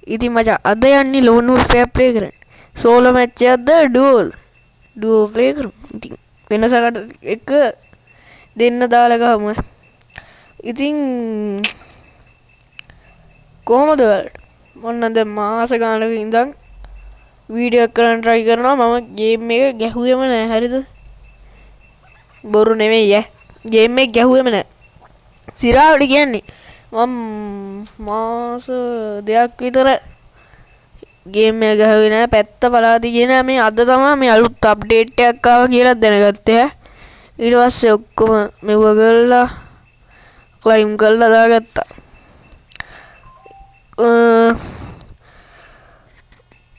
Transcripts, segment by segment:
ඉතින් මචං අද යන්නේ ලෝන් වුල්ෆෙයාර් ප්ලේ කරන්න. සෝලෝ මැච් එකක්ද ඩුවෝ ප්ලේ කරමු. ඉතින් වෙනසකට එක දෙන්න දාලා ගහමු. ඉතින් කොහමද ඔයාලට? මොන්න දැන් මාස ගානක ඉඳන් වීඩියෝ කරන්න try කරනවා. මම ගේම් එක ගැහුවෙම නැහැ. හරිද? බොරු නෙමෙයි ඈ. ගේම් එක ගැහුවෙම නැහැ. සිරාවට කියන්නේ මම මාස දෙකක් විතර ගේම් එක ගහුවේ නැහැ. පැත්ත බලා දිගෙන මේ අද තමයි මේ අලුත් අප්ඩේට් එකක් ආවා කියලා දැනගත්තේ. ඊට පස්සේ ඔක්කොම මෙව කරලා ක්ලයිම් කරලා දාගත්තා.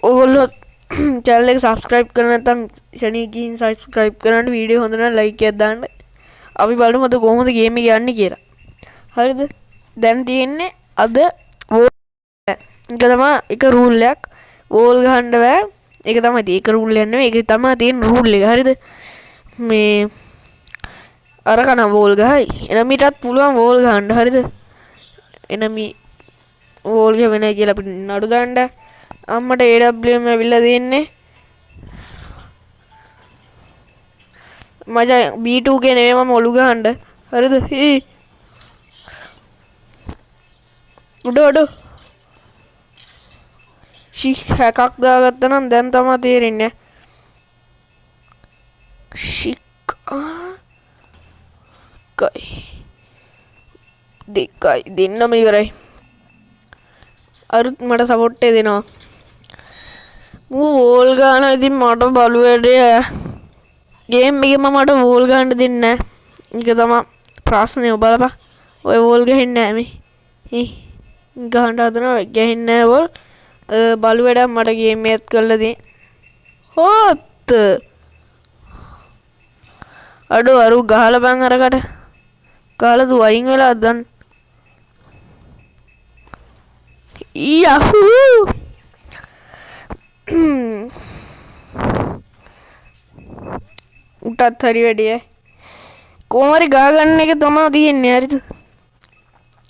ඔයගොල්ලෝ channel එක subscribe කරලා නැත්නම් ශනී ගිහින් subscribe කරන්න, වීඩියෝ හොඳ නම් like එකක් දාන්න. අපි බලමු අද කොහොමද ගේම් එක යන්නේ කියලා. හරිද? දැන් තියෙන්නේ අද එක තමයි එක රූල් එකක්. වෝල් ගහන්න බෑ. ඒක තමයි තියෙන්නේ. ඒක රූල් එකක් නෙමෙයි. ඒක තමයි තියෙන රූල් එක. හරිද? මේ අර කන වෝල් ගහයි. එනමිටත් පුළුවන් වෝල් ගහන්න. හරිද? එනමි වෝල් ගහ වෙනයි කියලා අපිට නඩු දාන්න. අම්මට AWM ඇවිල්ලා දෙන්නේ. මචං B2 ගේ නෙමෙයි මම ඔලු ගහන්න. හරිද? උඩ එකක් දාගත්තා නම් දැන් තමයි තේරෙන්නේ. දෙකයි දෙන්නම ඉවරයි. අරුත් මට සපෝට් එක දෙනවා. වෝල් ගන්න ඉතින් මට බලු වැඩේ. ගේම් එකේ මට වෝල් ගන්න දෙන්නේ නැහැ. ඒක තමයි ප්‍රශ්නේ. ඔය බලපන්. ඔය වෝල් ගහින්නේ නැහැ මේ. ගහන්න හදනවා ගහින්නේ නැහැ වෝල්. බලු වැඩක් මට ගේම් එකත් කරලා දෙන්න. හොත් අඩෝ අරු ගහලා බං අරකට. ගහලා දු වයින් වෙලා දැන්. යහූ උටත් හරි වැඩිය. කොහොම හරි ගහ ගන්න එක තමයි තියෙන්නේ. හරිද?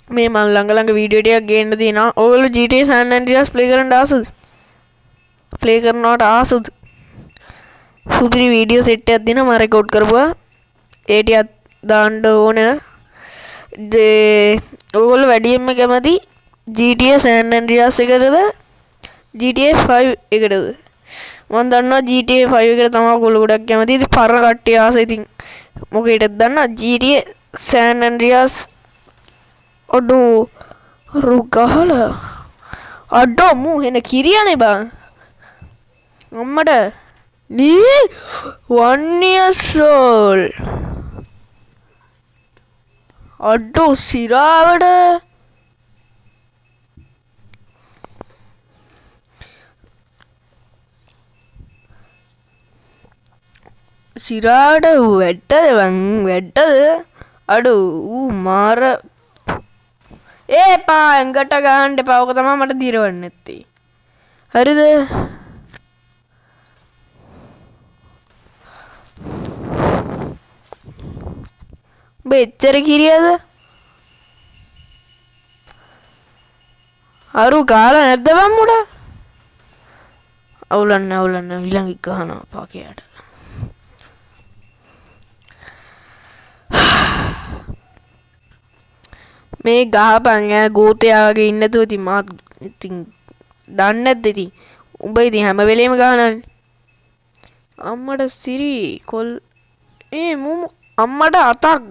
මේ මම ළඟ වීඩියෝ ටිකක් ගේන්න තියෙනවා. ඔයගොල්ලෝ GTA San Andreas ප්ලේ කරන්න ආසද? ප්ලේ කරනවට ආසද? සුපිරි වීඩියෝ සෙට් එකක් දෙනවා මම රෙකෝඩ් කරපුවා. ඒ ටිකක් දාන්න ඕනේ. ඔයගොල්ලෝ වැඩියෙන්ම කැමති GTA San Andreas එකටද GTA 5 එකටද? මම දන්නවා GTA 5 එකට තමයි ඔයගොල්ලෝ ගොඩක් කැමති. ඉතින් පරණ කට්ටිය ආස ඉතින් මොකේද දන්නා GTA San Andreas අඩෝ රුගහලා අඩෝ මු එන කිරියනේ බං අම්මට නී 1 years old අඩෝ සිරාවට වැට්ටද බං වැට්ටද අඩෝ ඌ මාර ඒපා ඇඟට ගහන්න එපා. ඔක තමයි මට දිරවන්න නැත්තේ. හරිද? බෙච්චර කිරියද? අරු කාලා නැද්ද බං මුඩ? අවුලන්න ඊළඟ ගහනවා පාකයට. මේ ගහපන් ඈ ගෝතයාගේ ඉන්න නැතුව ඉතින් මාත් ඉතින් දන්නේ නැද්ද ඉතින් උඹ ඉතින් හැම වෙලේම ගහනනේ අම්මට සිරි කොල් මුමු අම්මට අතක්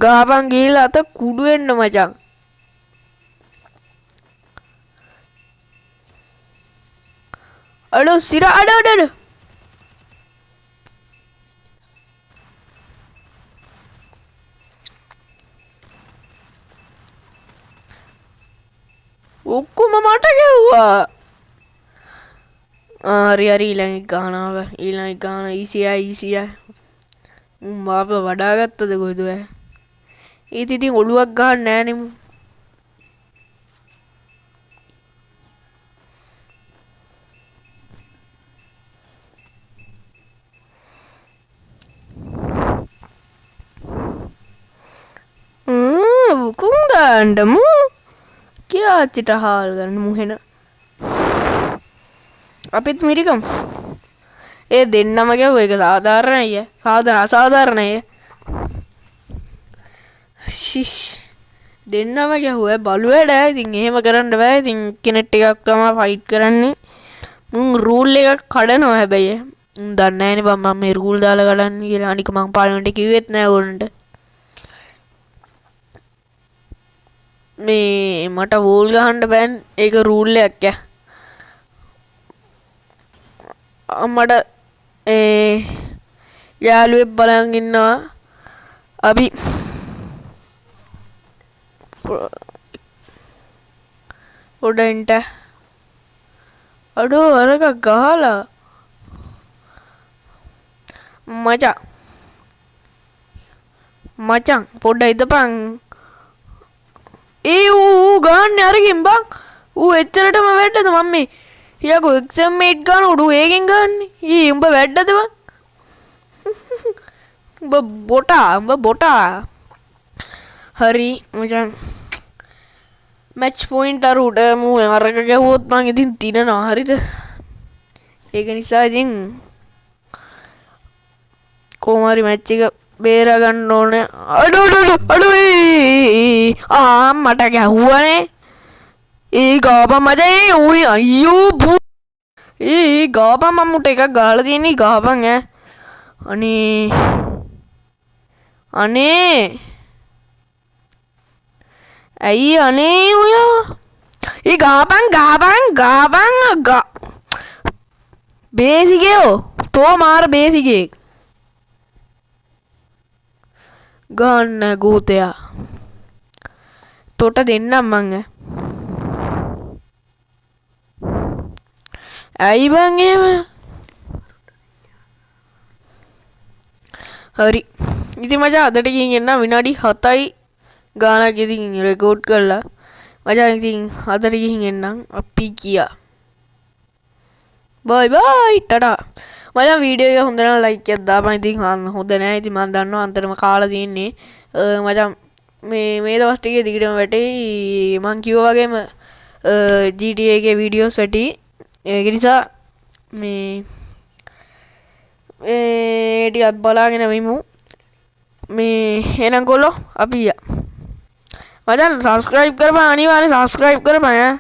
ගහපන් ගිහලා අත කුඩු වෙන්න මචං අඩෝ සිර අඩ ඔක්කොම මට ගැව්වා. හරි ඊළඟ ගාන ඊසියයි. මාව වඩාගත්තද කොහෙද ඔය? ඒත් ඉතින් ඔළුවක් ගහන්න නෑනේ මු. කුංගාණ්ඩ මු क्या चिटा हाल गन मुहेना අපිත් මිරිකම් ඒ දෙන්නම ගැහුව එක සාධාරණයි අසාධාරණයි ශිෂ් දෙන්නම ගැහුව බලු වැඩ ඉතින් එහෙම කරන්න බෑ ඉතින් කෙනෙක් ටිකක් තමයි ෆයිට් කරන්නේ මුන් රූල් එකක් කඩනවා හැබැයි දන්නේ නැහැනේ බං මම මේ රූල් දාලා ගලන්නේ කියලා අනික මං පාර්ලිමේන්ටේ කිව්වෙත් නෑ ඕනට මේ මට වෝල් ගහන්න බෑන් ඒක රූල් එකක් මට යාළුවෙක් බලන් ඉන්නවා අපි උඩින්ට අඩෝ අරක ගහලා මචං පොඩ්ඩක් ඉදපන් ඌ ගන්න අරකින් බං ඌ එච්චරටම වැට්ටද මම මේ යකෝ එක්සම් මේට් ගන්න උඩු ඒකෙන් ගන්න උඹ වැට්ටද බං උඹ බොටා හරි මචං මැච් පොයින්ට් අර උඩ මූ අරක ගැහුවොත් නම් ඉතින් තිනනවා හරිද ඒක නිසා ඉතින් කොහොම හරි මැච් එක බේරා ගන්න ඕනේ අඩෝ මට ගැහුවනේ ගාපන් මචං ඌයි අයියෝ බූ ගාපන් මම්මුට එකක් ගාලා තියෙන්නේ ගාපන් අනේ ඇයි අනේ ඔයා ගාපන් බේසිකයෝ තෝ මාර බේසිකෙක් ගන්න ගූතයා තොට දෙන්නම් මං ඇයි බං එහෙම හරි ඉතින් මචං අදට ගිහින් එන්න විනාඩි 7යි ගානක් ඉතින් රෙකෝඩ් කරලා මචං ඉතින් අදට ගිහින් එන්නම් අපි කියා බයි බයි ටටා මචං වීඩියෝ එක හොඳ නම් ලයික් එකක් දාපන් ඉතින් හොඳ නෑ ඉතින් මම දන්නවා අන්තරම කාලා තියෙන්නේ මචං මේ දවස් ටිකේ දිගටම වැටෙයි මං කිව්වා වගේම GTA එකේ වීඩියෝස් වැටි ඒක නිසා මේ ටිකක් බලාගෙන ඉමු මේ එහෙනම් කොල්ලෝ අපි මචං සබ්ස්ක්‍රයිබ් කරපන් අනිවාර්යෙන් සබ්ස්ක්‍රයිබ් කරපන්